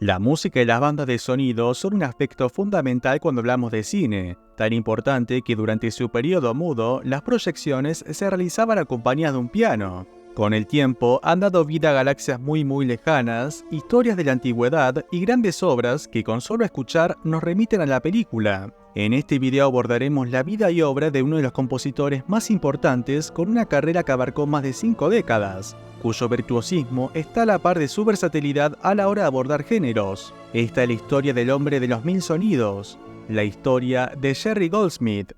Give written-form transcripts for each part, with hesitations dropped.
La música y las bandas de sonido son un aspecto fundamental cuando hablamos de cine, tan importante que durante su periodo mudo, las proyecciones se realizaban acompañadas de un piano. Con el tiempo han dado vida a galaxias muy lejanas, historias de la antigüedad y grandes obras que con solo escuchar nos remiten a la película. En este video abordaremos la vida y obra de uno de los compositores más importantes con una carrera que abarcó más de 5 décadas, cuyo virtuosismo está a la par de su versatilidad a la hora de abordar géneros. Esta es la historia del hombre de los 1000 sonidos, la historia de Jerry Goldsmith.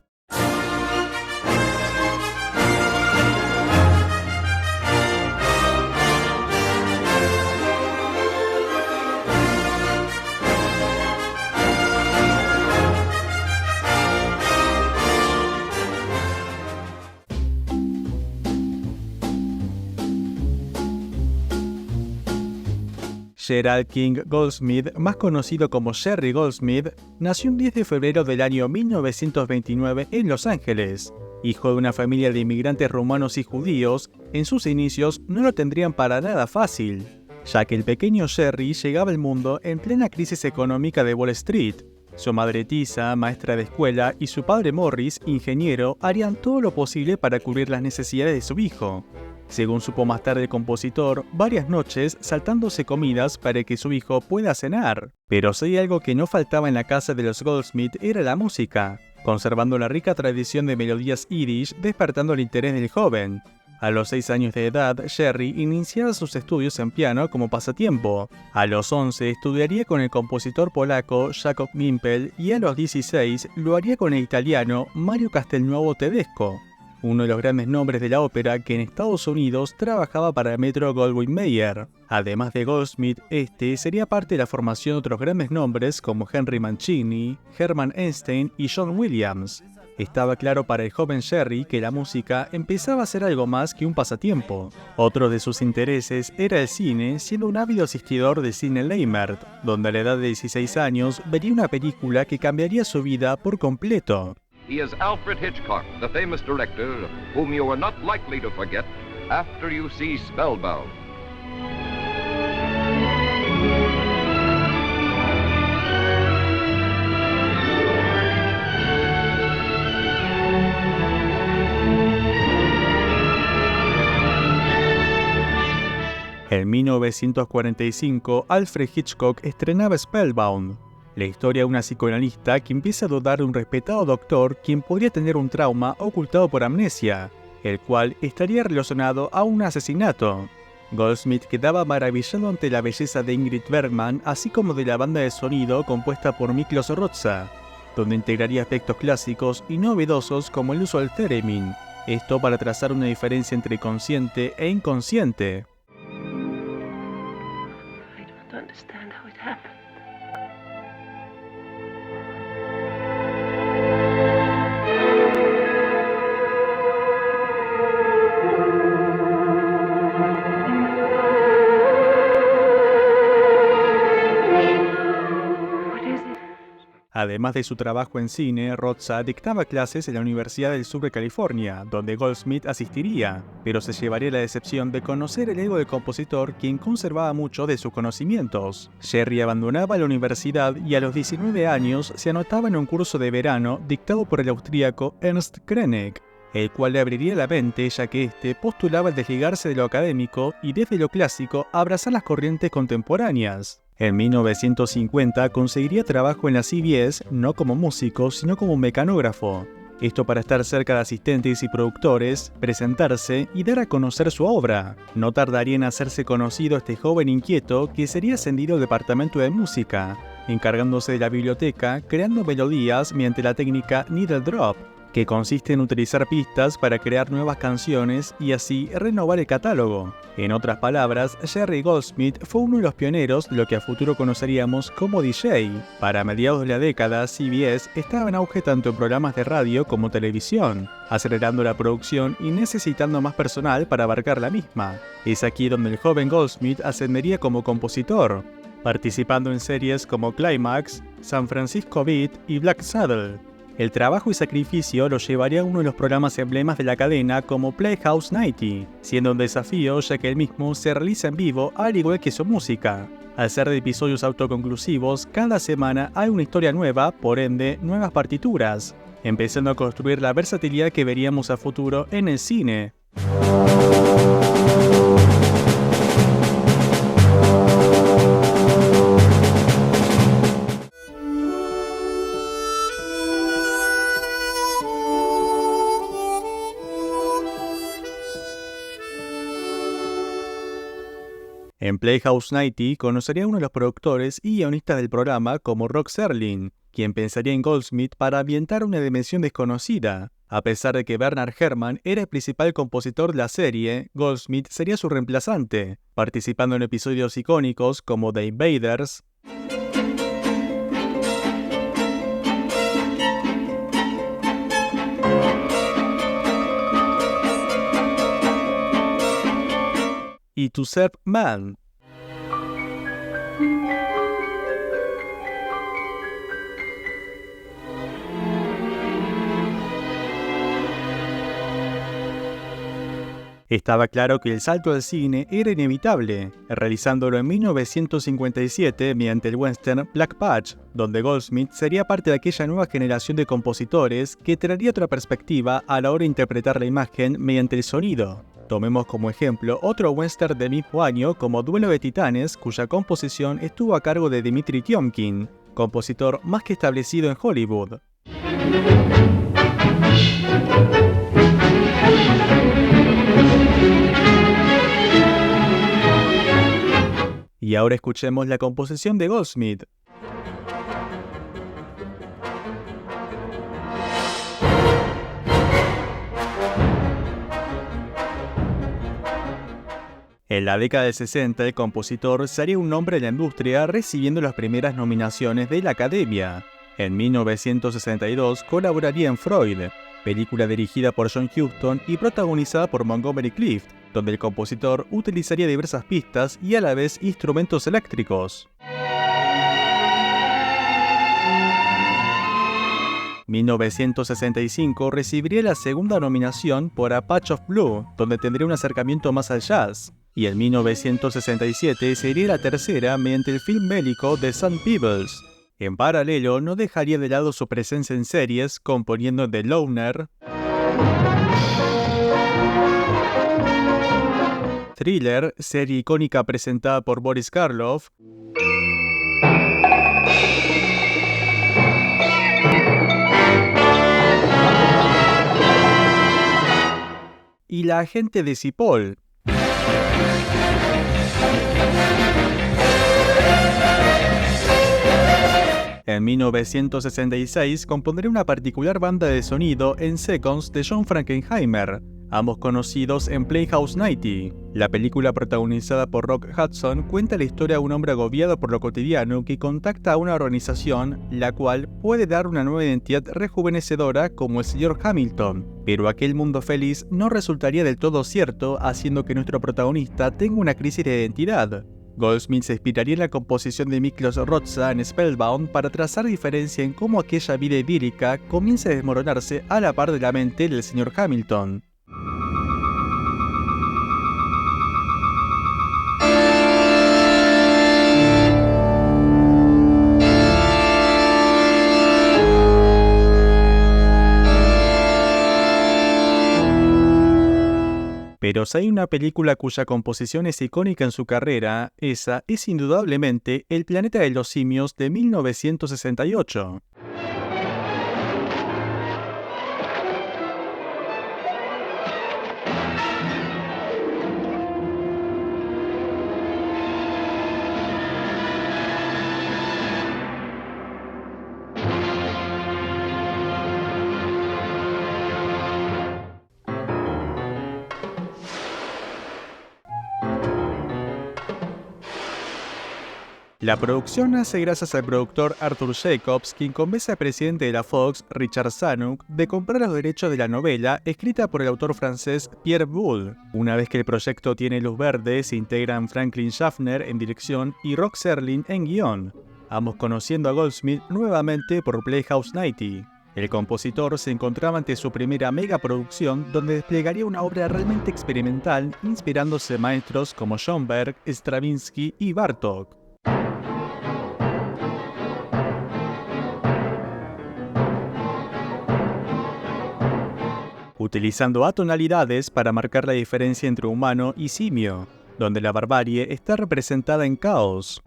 Gerald King Goldsmith, más conocido como Jerry Goldsmith, nació un 10 de febrero del año 1929 en Los Ángeles. Hijo de una familia de inmigrantes rumanos y judíos, en sus inicios no lo tendrían para nada fácil, ya que el pequeño Jerry llegaba al mundo en plena crisis económica de Wall Street. Su madre Tisa, maestra de escuela, y su padre Morris, ingeniero, harían todo lo posible para cubrir las necesidades de su hijo. Según supo más tarde el compositor, varias noches saltándose comidas para que su hijo pueda cenar. Pero si hay algo que no faltaba en la casa de los Goldsmith era la música, conservando la rica tradición de melodías yiddish, despertando el interés del joven. A los 6 años de edad, Jerry iniciaba sus estudios en piano como pasatiempo. A los 11 estudiaría con el compositor polaco Jakub Mimpel y a los 16 lo haría con el italiano Mario Castelnuovo Tedesco, uno de los grandes nombres de la ópera que en Estados Unidos trabajaba para el Metro-Goldwyn-Mayer. Además de Goldsmith, este sería parte de la formación de otros grandes nombres como Henry Mancini, Hermann Einstein y John Williams. Estaba claro para el joven Jerry que la música empezaba a ser algo más que un pasatiempo. Otro de sus intereses era el cine, siendo un ávido asistidor de cine Leimert, donde a la edad de 16 años vería una película que cambiaría su vida por completo. He is Alfred Hitchcock, the famous director, whom you are not likely to forget after you see Spellbound. En 1945, Alfred Hitchcock estrenaba Spellbound, la historia de una psicoanalista que empieza a dudar de un respetado doctor quien podría tener un trauma ocultado por amnesia, el cual estaría relacionado a un asesinato. Goldsmith quedaba maravillado ante la belleza de Ingrid Bergman, así como de la banda de sonido compuesta por Miklos Rozsa, donde integraría aspectos clásicos y novedosos como el uso del theremin, esto para trazar una diferencia entre consciente e inconsciente. Además de su trabajo en cine, Rozsa dictaba clases en la Universidad del Sur de California, donde Goldsmith asistiría, pero se llevaría la decepción de conocer el ego del compositor, quien conservaba mucho de sus conocimientos. Jerry abandonaba la universidad y a los 19 años se anotaba en un curso de verano dictado por el austríaco Ernst Krenek, el cual le abriría la mente ya que este postulaba el desligarse de lo académico y desde lo clásico abrazar las corrientes contemporáneas. En 1950 conseguiría trabajo en la CBS, no como músico, sino como mecanógrafo. Esto para estar cerca de asistentes y productores, presentarse y dar a conocer su obra. No tardaría en hacerse conocido este joven inquieto que sería ascendido al departamento de música, encargándose de la biblioteca, creando melodías mediante la técnica needle drop, que consiste en utilizar pistas para crear nuevas canciones y así renovar el catálogo. En otras palabras, Jerry Goldsmith fue uno de los pioneros de lo que a futuro conoceríamos como DJ. Para mediados de la década, CBS estaba en auge tanto en programas de radio como televisión, acelerando la producción y necesitando más personal para abarcar la misma. Es aquí donde el joven Goldsmith ascendería como compositor, participando en series como Climax, San Francisco Beat y Black Saddle. El trabajo y sacrificio lo llevaría a uno de los programas emblemas de la cadena como Playhouse 90, siendo un desafío ya que el mismo se realiza en vivo al igual que su música. Al ser de episodios autoconclusivos, cada semana hay una historia nueva, por ende, nuevas partituras, empezando a construir la versatilidad que veríamos a futuro en el cine. En Playhouse 90 conocería a uno de los productores y guionistas del programa como Rod Serling, quien pensaría en Goldsmith para ambientar una dimensión desconocida. A pesar de que Bernard Herrmann era el principal compositor de la serie, Goldsmith sería su reemplazante, participando en episodios icónicos como The Invaders, y To Serve Man. Estaba claro que el salto al cine era inevitable, realizándolo en 1957 mediante el western Black Patch, donde Goldsmith sería parte de aquella nueva generación de compositores que traería otra perspectiva a la hora de interpretar la imagen mediante el sonido. Tomemos como ejemplo otro western del mismo año como Duelo de Titanes, cuya composición estuvo a cargo de Dmitri Tiomkin, compositor más que establecido en Hollywood. Y ahora escuchemos la composición de Goldsmith. En la década del 60, el compositor se haría un nombre en la industria recibiendo las primeras nominaciones de la Academia. En 1962 colaboraría en Freud, película dirigida por John Huston y protagonizada por Montgomery Clift, donde el compositor utilizaría diversas pistas y a la vez instrumentos eléctricos. 1965 recibiría la segunda nominación por A Patch of Blue, donde tendría un acercamiento más al jazz, y en 1967 sería la tercera mediante el film bélico The Sun Peebles. En paralelo, no dejaría de lado su presencia en series, componiendo The Loner, Thriller, serie icónica presentada por Boris Karloff, y La agente de Cipoll. En 1966 compondría una particular banda de sonido en Seconds de John Frankenheimer, ambos conocidos en Playhouse 90. La película, protagonizada por Rock Hudson, cuenta la historia de un hombre agobiado por lo cotidiano que contacta a una organización, la cual puede dar una nueva identidad rejuvenecedora como el Sr. Hamilton, pero aquel mundo feliz no resultaría del todo cierto, haciendo que nuestro protagonista tenga una crisis de identidad. Goldsmith se inspiraría en la composición de Miklos Rozsa en Spellbound para trazar diferencia en cómo aquella vida idílica comienza a desmoronarse a la par de la mente del Sr. Hamilton. Pero si hay una película cuya composición es icónica en su carrera, esa es indudablemente El planeta de los simios de 1968. La producción nace gracias al productor Arthur Jacobs, quien convence al presidente de la Fox, Richard Zanuck, de comprar los derechos de la novela escrita por el autor francés Pierre Boulle. Una vez que el proyecto tiene luz verde, se integran Franklin Schaffner en dirección y Rod Serling en guión, ambos conociendo a Goldsmith nuevamente por Playhouse 90. El compositor se encontraba ante su primera megaproducción donde desplegaría una obra realmente experimental inspirándose en maestros como Schoenberg, Stravinsky y Bartók. utilizando atonalidades para marcar la diferencia entre humano y simio, donde la barbarie está representada en caos.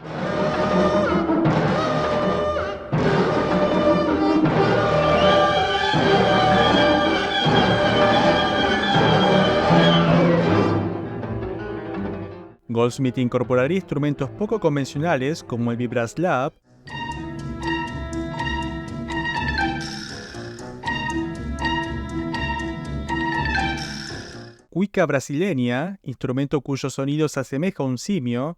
Goldsmith incorporaría instrumentos poco convencionales como el vibraslap, cuica brasileña, instrumento cuyo sonido se asemeja a un simio,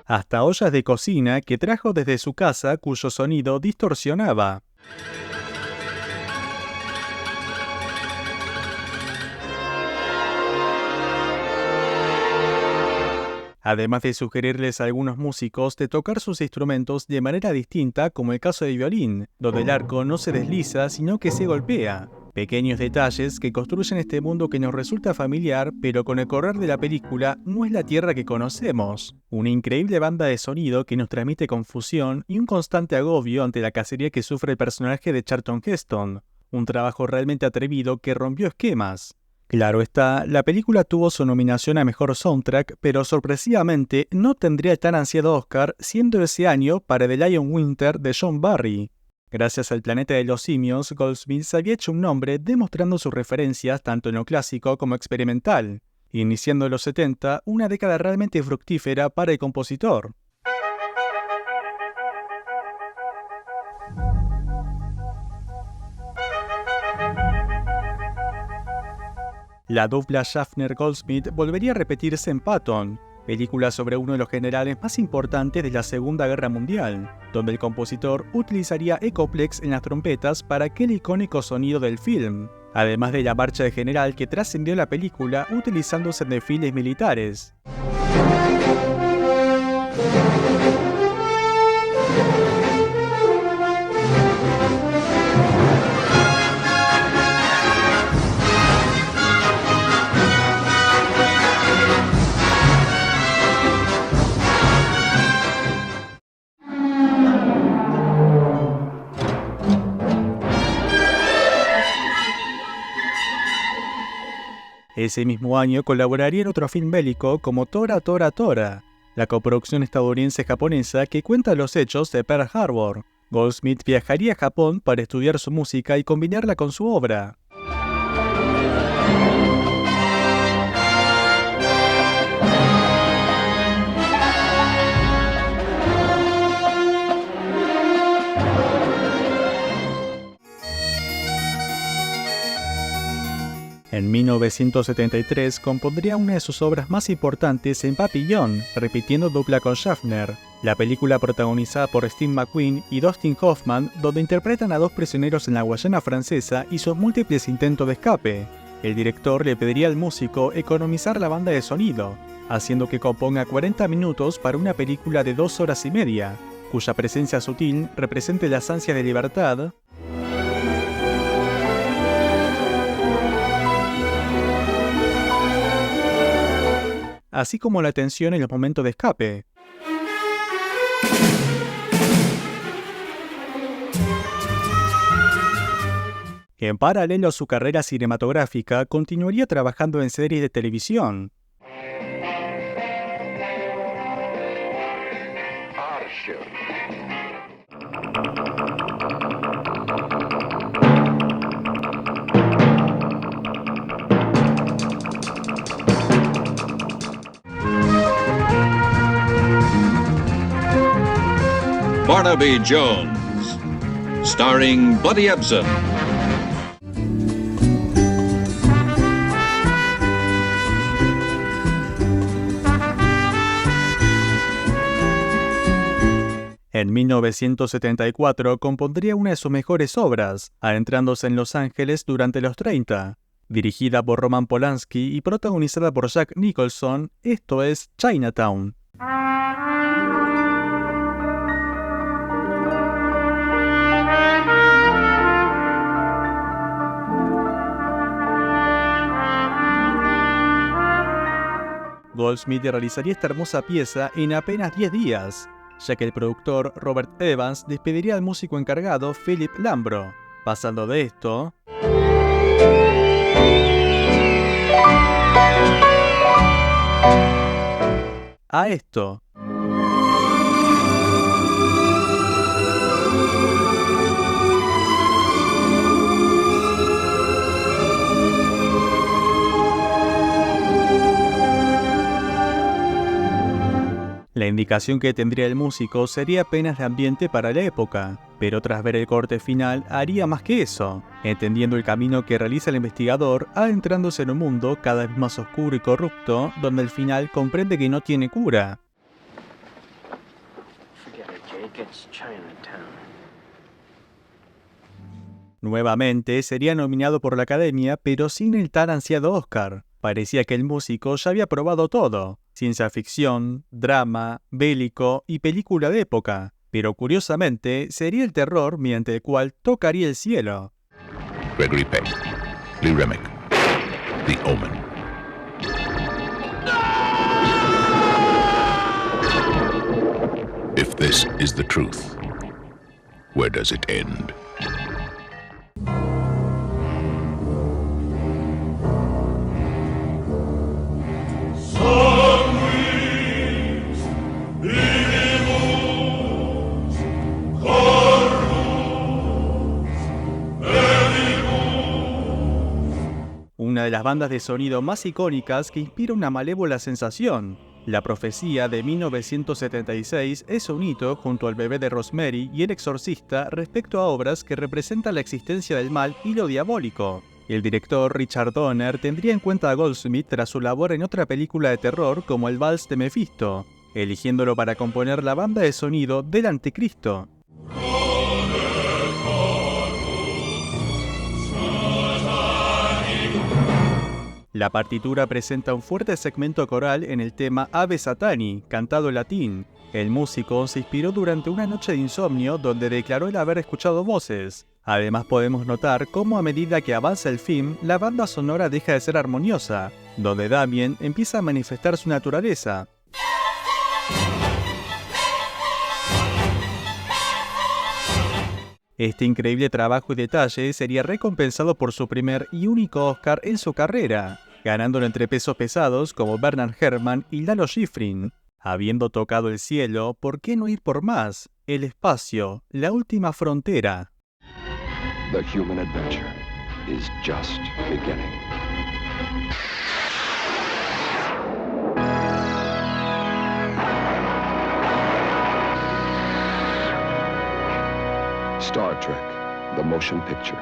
hasta ollas de cocina que trajo desde su casa cuyo sonido distorsionaba. Además de sugerirles a algunos músicos de tocar sus instrumentos de manera distinta, como el caso del violín, donde el arco no se desliza sino que se golpea. Pequeños detalles que construyen este mundo que nos resulta familiar, pero con el correr de la película no es la tierra que conocemos. Una increíble banda de sonido que nos transmite confusión y un constante agobio ante la cacería que sufre el personaje de Charlton Heston. Un trabajo realmente atrevido que rompió esquemas. Claro está, la película tuvo su nominación a Mejor Soundtrack, pero sorpresivamente no tendría el tan ansiado Oscar, siendo ese año para The Lion Winter de John Barry. Gracias al Planeta de los Simios, Goldsmith se había hecho un nombre demostrando sus referencias tanto en lo clásico como experimental, iniciando en los 70 una década realmente fructífera para el compositor. La dupla Schaffner-Goldsmith volvería a repetirse en Patton, película sobre uno de los generales más importantes de la Segunda Guerra Mundial, donde el compositor utilizaría Echoplex en las trompetas para aquel icónico sonido del film, además de la marcha de general que trascendió la película utilizándose en desfiles militares. Ese mismo año colaboraría en otro film bélico como Tora Tora Tora, la coproducción estadounidense-japonesa que cuenta los hechos de Pearl Harbor. Goldsmith viajaría a Japón para estudiar su música y combinarla con su obra. En 1973 compondría una de sus obras más importantes en Papillon, repitiendo dupla con Schaffner, la película protagonizada por Steve McQueen y Dustin Hoffman, donde interpretan a dos prisioneros en la Guayana francesa y sus múltiples intentos de escape. El director le pediría al músico economizar la banda de sonido, haciendo que componga 40 minutos para una película de 2 horas y media, cuya presencia sutil represente las ansias de libertad, así como la tensión en los momentos de escape. En paralelo a su carrera cinematográfica, continuaría trabajando en series de televisión. Barnaby Jones, starring Buddy Ebsen. En 1974 compondría una de sus mejores obras, adentrándose en Los Ángeles durante los 30. Dirigida por Roman Polanski y protagonizada por Jack Nicholson, esto es Chinatown. Goldsmith realizaría esta hermosa pieza en apenas 10 días, ya que el productor Robert Evans despediría al músico encargado Philip Lambro. Pasando de esto a esto. La indicación que tendría el músico sería apenas de ambiente para la época, pero tras ver el corte final haría más que eso, entendiendo el camino que realiza el investigador adentrándose en un mundo cada vez más oscuro y corrupto, donde al final comprende que no tiene cura. Nuevamente sería nominado por la Academia, pero sin el tan ansiado Oscar. Parecía que el músico ya había probado todo: ciencia ficción, drama, bélico y película de época. Pero curiosamente, sería el terror mediante el cual tocaría el cielo. Gregory Peck, Lee Remick, The Omen. If this is the truth, where does it end? Una de las bandas de sonido más icónicas que inspira una malévola sensación. La Profecía de 1976 es un hito junto al Bebé de Rosemary y El Exorcista respecto a obras que representan la existencia del mal y lo diabólico. El director Richard Donner tendría en cuenta a Goldsmith tras su labor en otra película de terror como El Vals de Mephisto, eligiéndolo para componer la banda de sonido del Anticristo. La partitura presenta un fuerte segmento coral en el tema Ave Satani, cantado en latín. El músico se inspiró durante una noche de insomnio donde declaró el haber escuchado voces. Además podemos notar cómo a medida que avanza el film, la banda sonora deja de ser armoniosa, donde Damien empieza a manifestar su naturaleza. Este increíble trabajo y detalle sería recompensado por su primer y único Oscar en su carrera, ganándolo entre pesos pesados como Bernard Herrmann y Lalo Schifrin. Habiendo tocado el cielo, ¿por qué no ir por más? El espacio, la última frontera. The human adventure is just beginning. Star Trek, the motion picture.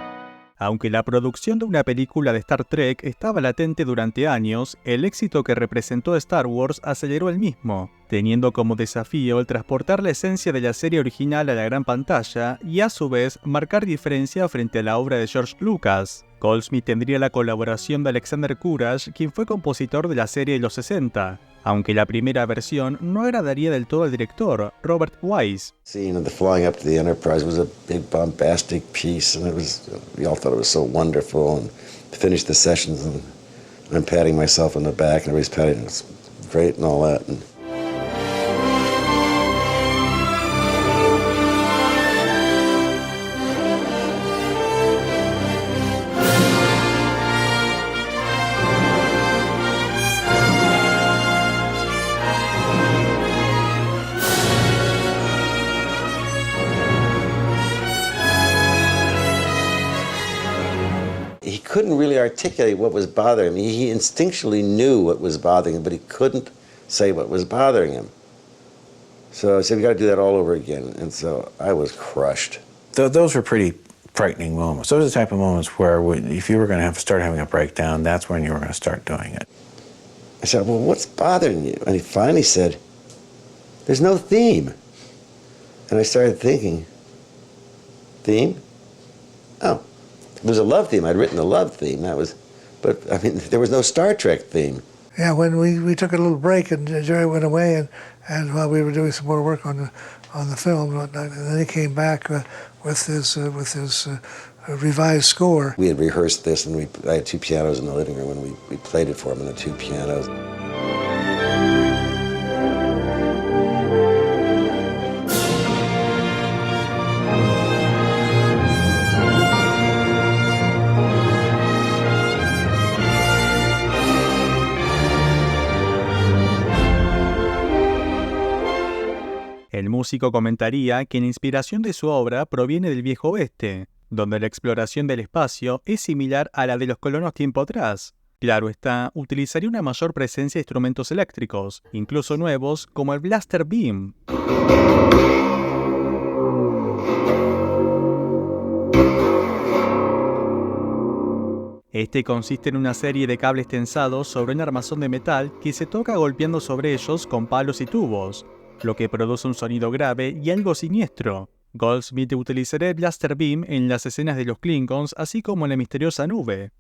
Aunque la producción de una película de Star Trek estaba latente durante años, el éxito que representó Star Wars aceleró el mismo, teniendo como desafío el transportar la esencia de la serie original a la gran pantalla y a su vez marcar diferencia frente a la obra de George Lucas. Goldsmith tendría la colaboración de Alexander Courage, quien fue compositor de la serie de los 60, aunque la primera versión no agradaría del todo al director, Robert Wise. Scene of the flying up to the Enterprise was a big bombastic piece, and we all thought it was so wonderful. And finished the sessions, and I'm patting myself on the back, and everybody's patting. It's great and all that. And he couldn't really articulate what was bothering him. He instinctually knew what was bothering him, but he couldn't say what was bothering him. So I said, we got to do that all over again. And so I was crushed. Those were pretty frightening moments. Those are the type of moments where if you were going to start having a breakdown, that's when you were going to start doing it. I said, well, what's bothering you? And he finally said, there's no theme. And I started thinking, theme? Oh, it was a love theme. I'd written the love theme. But I mean, there was no Star Trek theme. Yeah, when we took a little break and Jerry went away, and while we were doing some more work on the film and whatnot, and then he came back with his revised score. We had rehearsed this, and I had two pianos in the living room, and we played it for him on the two pianos. El músico comentaría que la inspiración de su obra proviene del Viejo Oeste, donde la exploración del espacio es similar a la de los colonos tiempo atrás. Claro está, utilizaría una mayor presencia de instrumentos eléctricos, incluso nuevos, como el Blaster Beam. Este consiste en una serie de cables tensados sobre un armazón de metal que se toca golpeando sobre ellos con palos y tubos, lo que produce un sonido grave y algo siniestro. Goldsmith utilizaría el Blaster Beam en las escenas de los Klingons, así como en la misteriosa nube.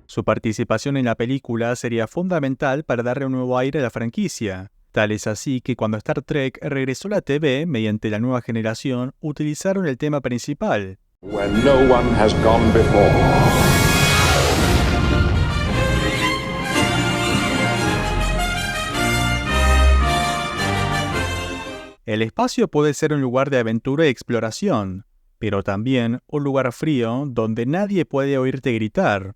Su participación en la película sería fundamental para darle un nuevo aire a la franquicia. Tal es así que cuando Star Trek regresó a la TV mediante la nueva generación, utilizaron el tema principal. Where no one has gone before. El espacio puede ser un lugar de aventura y exploración, pero también un lugar frío donde nadie puede oírte gritar.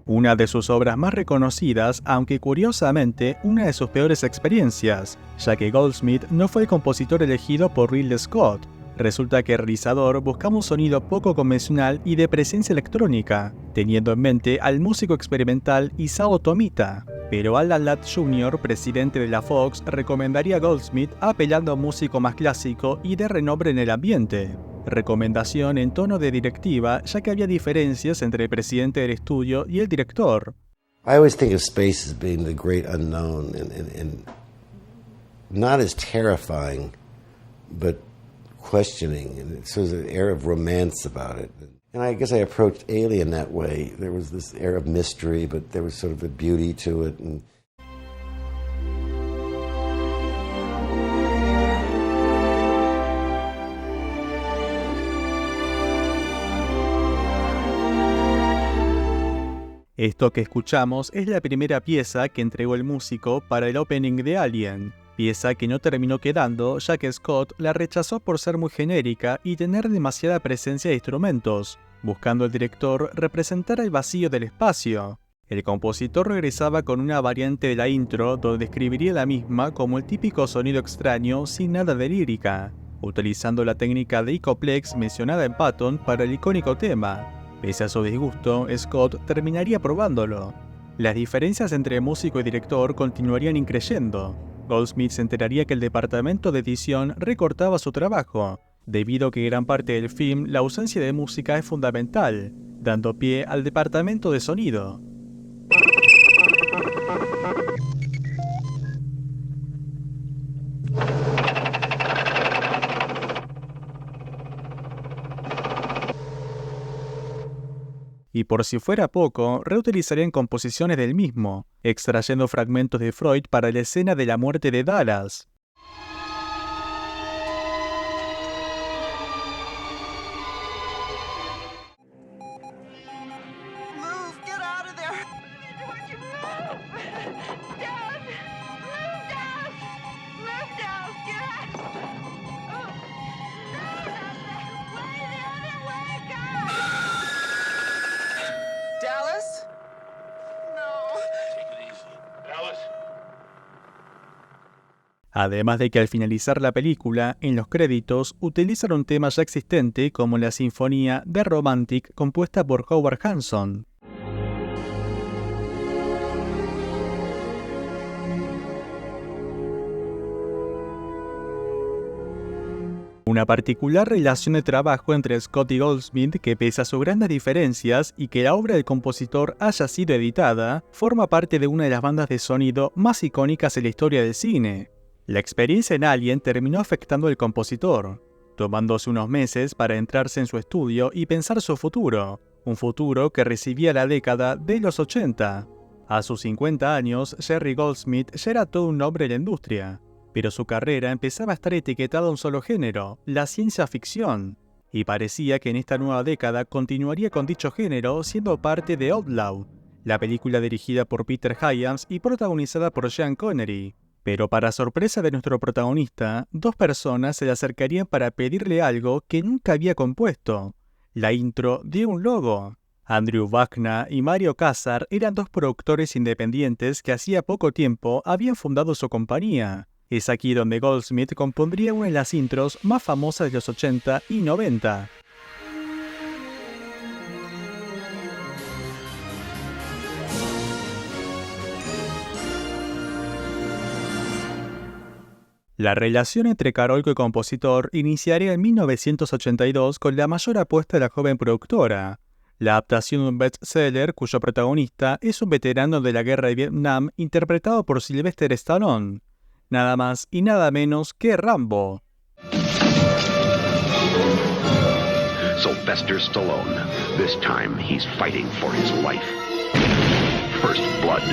Una de sus obras más reconocidas, aunque curiosamente una de sus peores experiencias, ya que Goldsmith no fue el compositor elegido por Ridley Scott. Resulta que el realizador buscaba un sonido poco convencional y de presencia electrónica, teniendo en mente al músico experimental Isao Tomita. Pero Alan Ladd Jr., presidente de la Fox, recomendaría a Goldsmith apelando a un músico más clásico y de renombre en el ambiente. Recomendación en tono de directiva, ya que había diferencias entre el presidente del estudio y el director. I always think of space as being the great unknown and not as terrifying, but questioning, and so there's an air of romance about it. And I guess I approached Alien that way. There was this air of mystery, but there was sort of a beauty to it. And esto que escuchamos es la primera pieza que entregó el músico para el opening de Alien, pieza que no terminó quedando ya que Scott la rechazó por ser muy genérica y tener demasiada presencia de instrumentos, buscando el director representar el vacío del espacio. El compositor regresaba con una variante de la intro donde describiría la misma como el típico sonido extraño sin nada de lírica, utilizando la técnica de Echoplex mencionada en Patton para el icónico tema. Pese a su disgusto, Scott terminaría probándolo. Las diferencias entre músico y director continuarían increyendo. Goldsmith se enteraría que el departamento de edición recortaba su trabajo, debido a que gran parte del film la ausencia de música es fundamental, dando pie al departamento de sonido. Y por si fuera poco, reutilizarían composiciones del mismo, extrayendo fragmentos de Freud para la escena de la muerte de Dallas. Además de que al finalizar la película, en los créditos, utilizan un tema ya existente como la sinfonía The Romantic compuesta por Howard Hanson. Una particular relación de trabajo entre Scott y Goldsmith, que pese a sus grandes diferencias y que la obra del compositor haya sido editada, forma parte de una de las bandas de sonido más icónicas en la historia del cine. La experiencia en Alien terminó afectando al compositor, tomándose unos meses para entrarse en su estudio y pensar su futuro, un futuro que recibía la década de los 80. A sus 50 años, Jerry Goldsmith ya era todo un nombre en la industria, pero su carrera empezaba a estar etiquetada a un solo género, la ciencia ficción, y parecía que en esta nueva década continuaría con dicho género siendo parte de Outlaw, la película dirigida por Peter Hyams y protagonizada por Sean Connery. Pero para sorpresa de nuestro protagonista, dos personas se le acercarían para pedirle algo que nunca había compuesto: la intro de un logo. Andrew Vachna y Mario Kassar eran dos productores independientes que hacía poco tiempo habían fundado su compañía. Es aquí donde Goldsmith compondría una de las intros más famosas de los 80 y 90. La relación entre Carolco y compositor iniciaría en 1982 con la mayor apuesta de la joven productora: la adaptación de un bestseller cuyo protagonista es un veterano de la guerra de Vietnam interpretado por Sylvester Stallone, nada más y nada menos que Rambo. Sylvester Stallone. This time he's fighting for his life. First Blood.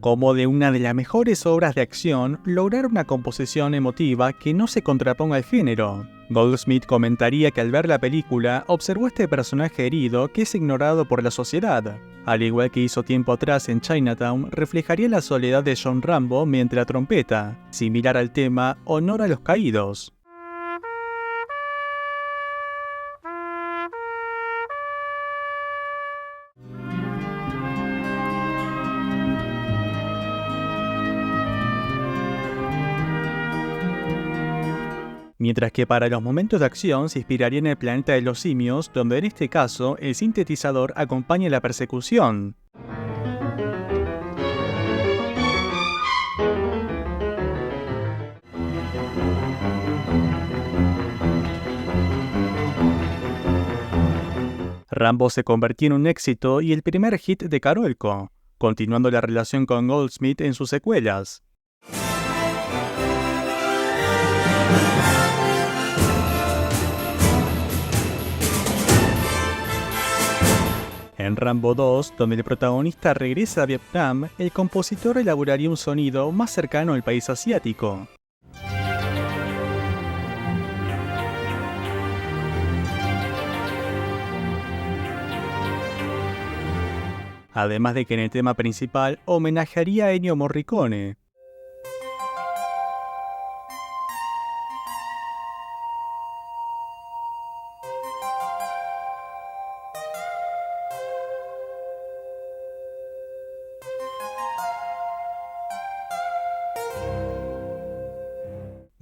Como de una de las mejores obras de acción, lograr una composición emotiva que no se contraponga al género. Goldsmith comentaría que al ver la película, observó este personaje herido que es ignorado por la sociedad. Al igual que hizo tiempo atrás en Chinatown, reflejaría la soledad de John Rambo mediante la trompeta, similar al tema Honor a los Caídos. Mientras que para los momentos de acción se inspiraría en el planeta de los simios, donde en este caso el sintetizador acompaña la persecución. Rambo se convirtió en un éxito y el primer hit de Carolco, continuando la relación con Goldsmith en sus secuelas. En Rambo 2, donde el protagonista regresa a Vietnam, el compositor elaboraría un sonido más cercano al país asiático. Además de que en el tema principal homenajearía a Ennio Morricone.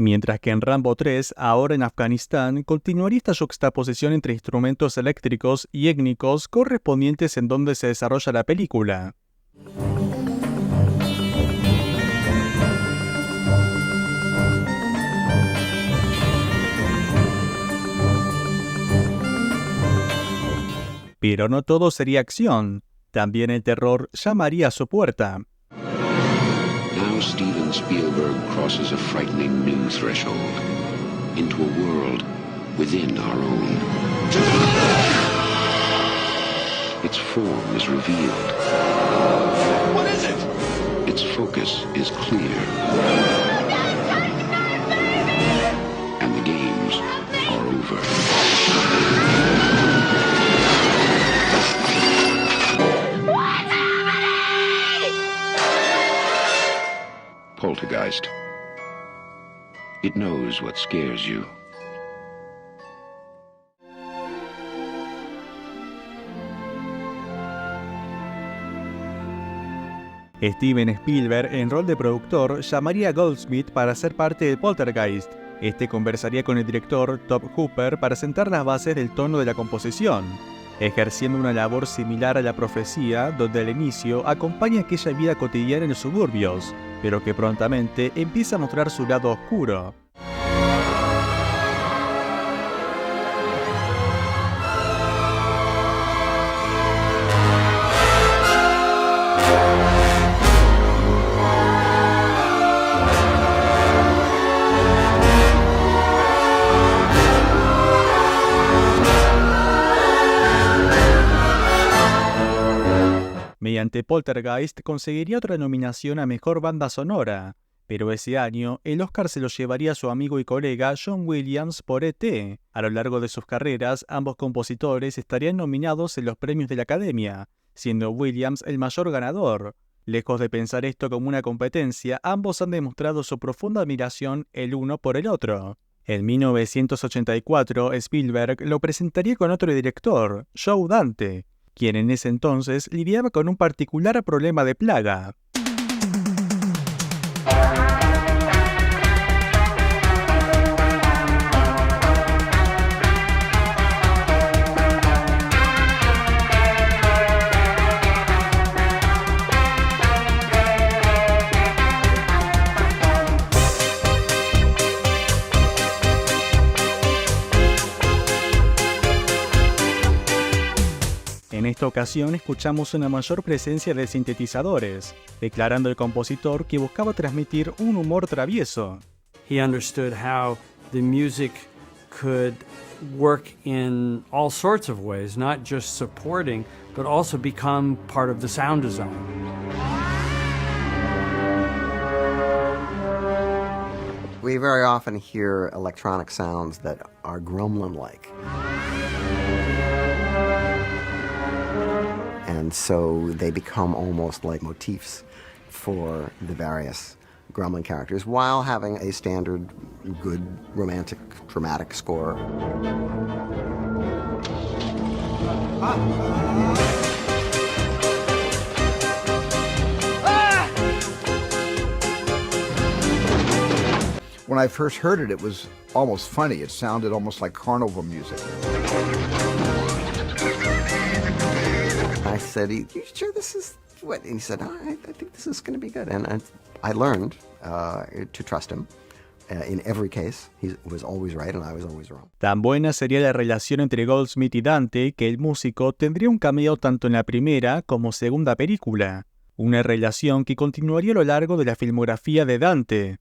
Mientras que en Rambo 3, ahora en Afganistán, continuaría esta juxtaposición entre instrumentos eléctricos y étnicos correspondientes en donde se desarrolla la película. Pero no todo sería acción, también el terror llamaría a su puerta. Now Steven Spielberg crosses a frightening new threshold into a world within our own. Its form is revealed. What is it? Its focus is clear. And the games are over. Poltergeist. It knows what scares you. Steven Spielberg, en rol de productor, llamaría a Goldsmith para ser parte de Poltergeist. Este conversaría con el director Tobe Hooper para sentar las bases del tono de la composición. ejerciendo una labor similar a la profecía, donde al inicio acompaña aquella vida cotidiana en los suburbios, pero que prontamente empieza a mostrar su lado oscuro. Mediante Poltergeist conseguiría otra nominación a Mejor Banda Sonora, pero ese año el Oscar se lo llevaría a su amigo y colega John Williams por E.T. A lo largo de sus carreras, ambos compositores estarían nominados en los premios de la Academia, siendo Williams el mayor ganador. Lejos de pensar esto como una competencia, ambos han demostrado su profunda admiración el uno por el otro. En 1984, Spielberg lo presentaría con otro director, Joe Dante, quien en ese entonces lidiaba con un particular problema de plaga. En esta ocasión escuchamos una mayor presencia de sintetizadores, declarando el compositor que buscaba transmitir un humor travieso. He understood how the music could work in all sorts of ways, not just supporting, but also become part of the sound design. We very often hear electronic sounds that are gremlin-like. And so they become almost like motifs for the various Gremlin characters while having a standard, good, romantic, dramatic score. When I first heard it, it was almost funny. It sounded almost like carnival music. I said, "You sure this is what?" And he said, I think this is going to be good. And I learned to trust him. In every case, he was always right and I was always wrong. Tan buena sería la relación entre Goldsmith y Dante que el músico tendría un cameo tanto en la primera como segunda película. Una relación que continuaría a lo largo de la filmografía de Dante.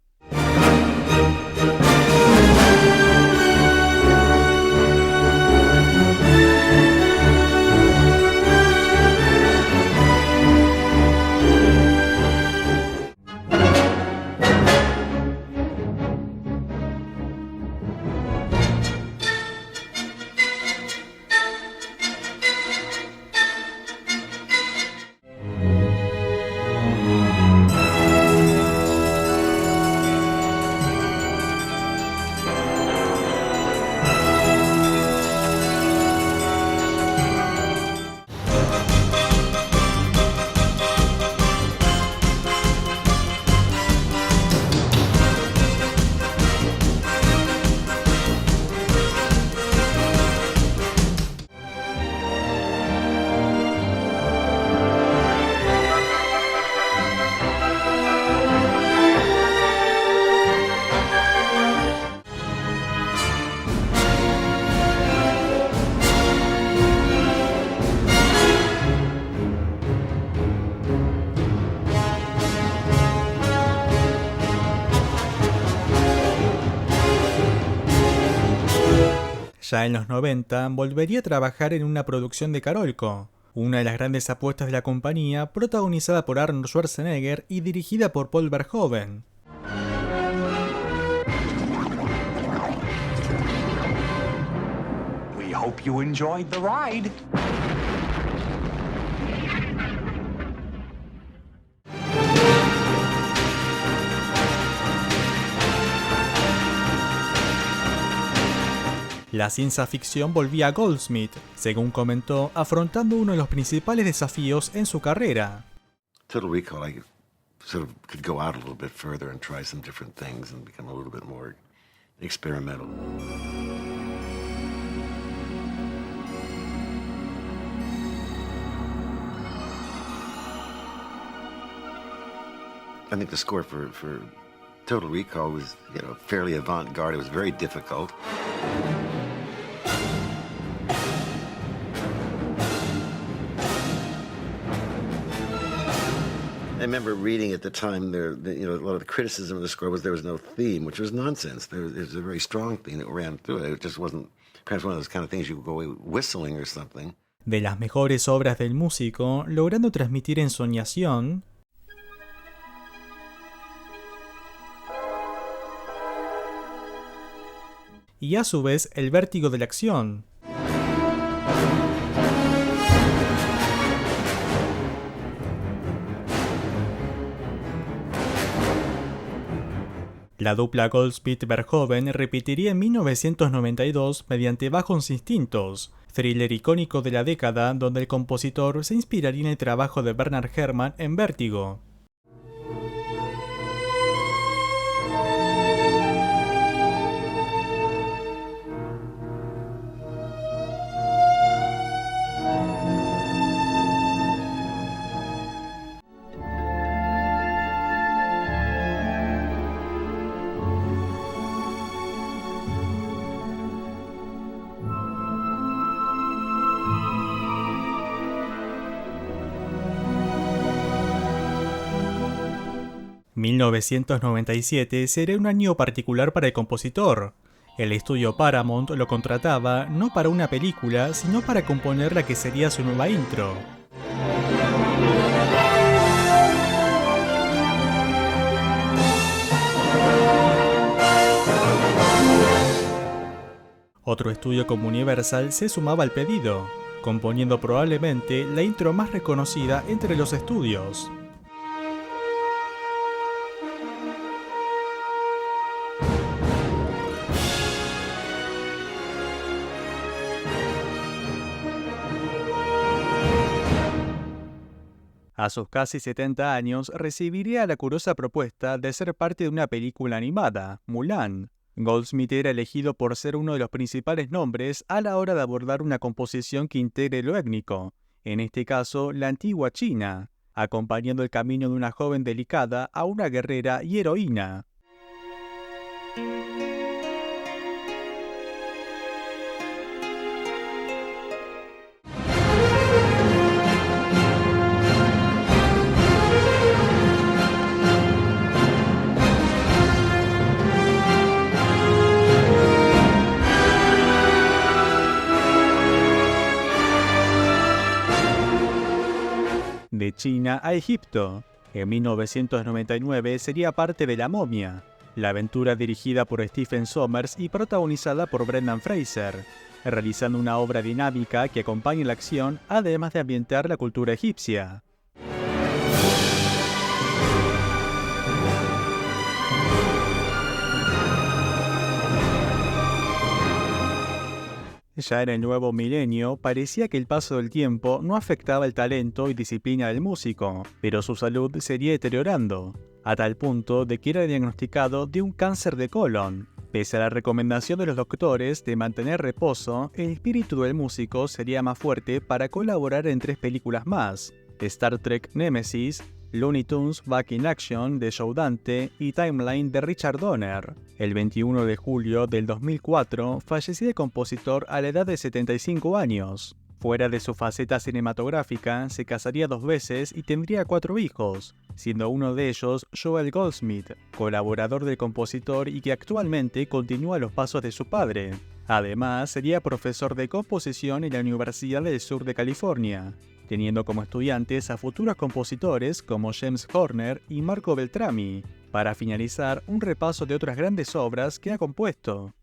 Ya en los 90 volvería a trabajar en una producción de Carolco, una de las grandes apuestas de la compañía, protagonizada por Arnold Schwarzenegger y dirigida por Paul Verhoeven. We hope you enjoyed the ride. La ciencia ficción volvía a Goldsmith, según comentó, afrontando uno de los principales desafíos en su carrera. Total Recall, I sort of could go out a little bit further and try some different things and become a little bit more experimental. I think the score for Total Recall was, fairly avant-garde. It was very difficult. I remember reading at the time a lot of the criticism of the score was there was no theme, which was nonsense. There was a very strong theme that ran through it. It just wasn't perhaps one of those kind of things you would go away whistling or something. De las mejores obras del músico, logrando transmitir ensoñación y a su vez el vértigo de la acción. La dupla Goldsmith-Verhoeven repetiría en 1992 mediante Bajos Instintos, thriller icónico de la década donde el compositor se inspiraría en el trabajo de Bernard Herrmann en Vértigo. ...1997 sería un año particular para el compositor. El estudio Paramount lo contrataba no para una película, sino para componer la que sería su nueva intro. Otro estudio como Universal se sumaba al pedido, componiendo probablemente la intro más reconocida entre los estudios. A sus casi 70 años, recibiría la curiosa propuesta de ser parte de una película animada, Mulan. Goldsmith era elegido por ser uno de los principales nombres a la hora de abordar una composición que integre lo étnico, en este caso la antigua China, acompañando el camino de una joven delicada a una guerrera y heroína. De China a Egipto. En 1999 sería parte de La Momia, la aventura dirigida por Stephen Sommers y protagonizada por Brendan Fraser, realizando una obra dinámica que acompaña la acción además de ambientar la cultura egipcia. Ya en el nuevo milenio, parecía que el paso del tiempo no afectaba el talento y disciplina del músico, pero su salud se iría deteriorando, a tal punto de que era diagnosticado de un cáncer de colon. Pese a la recomendación de los doctores de mantener reposo, el espíritu del músico sería más fuerte para colaborar en 3 películas más: Star Trek Nemesis, Looney Tunes Back in Action de Joe Dante y Timeline de Richard Donner. El 21 de julio del 2004 fallecía el compositor a la edad de 75 años. Fuera de su faceta cinematográfica, se casaría 2 veces y tendría 4 hijos, siendo uno de ellos Joel Goldsmith, colaborador del compositor y que actualmente continúa los pasos de su padre. Además, sería profesor de composición en la Universidad del Sur de California, teniendo como estudiantes a futuros compositores como James Horner y Marco Beltrami, para finalizar un repaso de otras grandes obras que ha compuesto.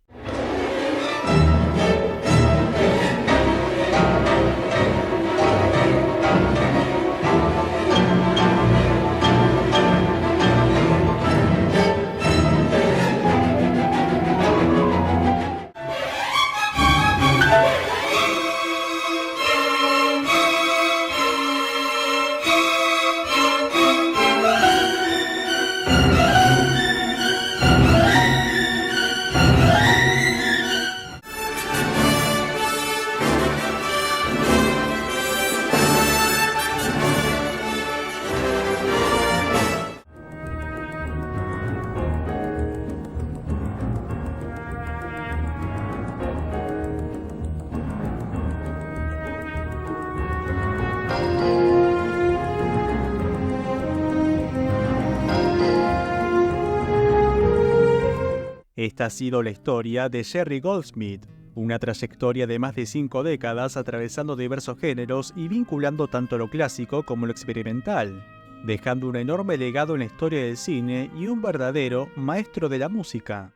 Esta ha sido la historia de Jerry Goldsmith, una trayectoria de más de 5 décadas atravesando diversos géneros y vinculando tanto lo clásico como lo experimental, dejando un enorme legado en la historia del cine y un verdadero maestro de la música.